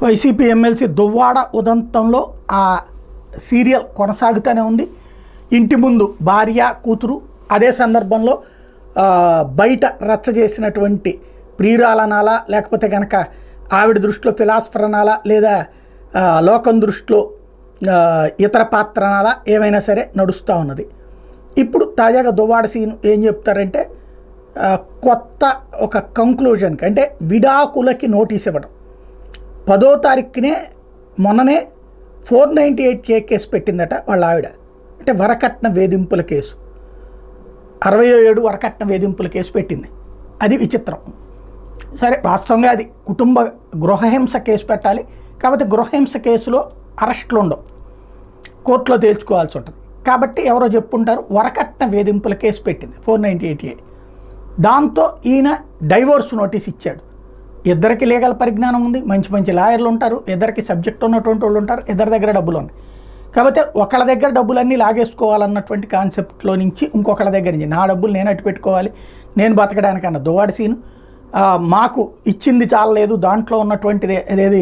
YCP MLC Duvvada ఉదంతంలో ఆ serial కొనసాగుతూనే ఉంది. ఇంటి ముందు భార్య కూతురు, అదే సందర్భంలో బయట రచ్చ చేసినటువంటి ప్రియురాలనాలా, లేకపోతే కనుక ఆవిడ దృష్టిలో ఫిలాసఫర్ అనాలా, లేదా లోకం దృష్టిలో ఇతర పాత్ర అనాలా, ఏమైనా సరే నడుస్తూ ఉన్నది. ఇప్పుడు తాజాగా దువ్వాడ సీన్ ఏం చెప్తారంటే, కొత్త ఒక కంక్లూజన్కి, అంటే విడాకులకి నోటీస్ ఇవ్వడం. 10వ తారీఖునే మొన్ననే 498 కేసు పెట్టిందట వాళ్ళ ఆవిడ. అంటే వరకట్న వేధింపుల కేసు, 67 వరకట్న వేధింపుల కేసు పెట్టింది. అది విచిత్రం. సరే, వాస్తవంగా అది కుటుంబ గృహహింస కేసు పెట్టాలి. కాబట్టి గృహహింస కేసులో అరెస్టులు ఉండవు, కోర్టులో తేల్చుకోవాల్సి ఉంటుంది. కాబట్టి ఎవరో చెప్పుంటారు, వరకట్న వేధింపుల కేసు పెట్టింది 498A. దాంతో ఈయన డైవోర్స్ నోటీస్ ఇచ్చాడు. ఇద్దరికి లీగల్ పరిజ్ఞానం ఉంది, మంచి మంచి లాయర్లు ఉంటారు, ఇద్దరికి సబ్జెక్ట్ ఉన్నటువంటి వాళ్ళు ఉంటారు, ఇద్దరి దగ్గర డబ్బులు ఉన్నాయి. కాకపోతే ఒకళ్ళ దగ్గర డబ్బులన్నీ లాగేసుకోవాలన్నటువంటి కాన్సెప్ట్లో నుంచి ఇంకొకళ్ళ దగ్గర నుంచి నా డబ్బులు నేను అట్టు పెట్టుకోవాలి, నేను బతకడానికన్నా దువ్వాడ సీను మాకు ఇచ్చింది చాలలేదు, దాంట్లో ఉన్నటువంటిది ఏది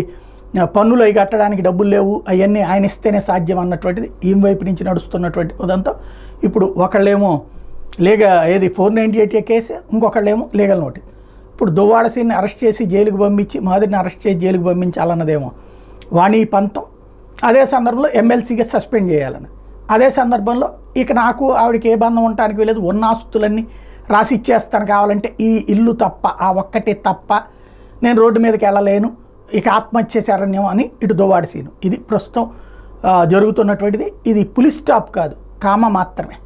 పన్నులు అవి కట్టడానికి డబ్బులు లేవు, అవన్నీ ఆయన ఇస్తేనే సాధ్యం అన్నటువంటిది ఈమె వైపు నుంచి నడుస్తున్నటువంటి ఉదంతో. ఇప్పుడు ఒకళ్ళేమో ఏది 498A కేసు, ఇంకొకళ్ళేమో లీగల్ నోటీస్. ఇప్పుడు దువ్వాడ సీన్ని అరెస్ట్ చేసి జైలుకు పంపించి, మాదిరిని అరెస్ట్ చేసి జైలుకు పంపించాలన్నదేమో వాణి పంతం. అదే సందర్భంలో ఎమ్మెల్సీగా సస్పెండ్ చేయాలని. అదే సందర్భంలో ఇక నాకు ఆవిడకి ఏ బంధం ఉండటానికి వెళ్ళదు, ఉన్న ఆస్తులన్నీ రాసి ఇచ్చేస్తాను, కావాలంటే ఈ ఇల్లు తప్ప, ఆ ఒక్కటే తప్ప నేను రోడ్డు మీదకి వెళ్ళలేను, ఇక ఆత్మహత్య శరణ్యం అని ఇటు దువ్వాడ సీను. ఇది ప్రస్తుతం జరుగుతున్నటువంటిది. ఇది పులి స్టాప్ కాదు, కామ మాత్రమే.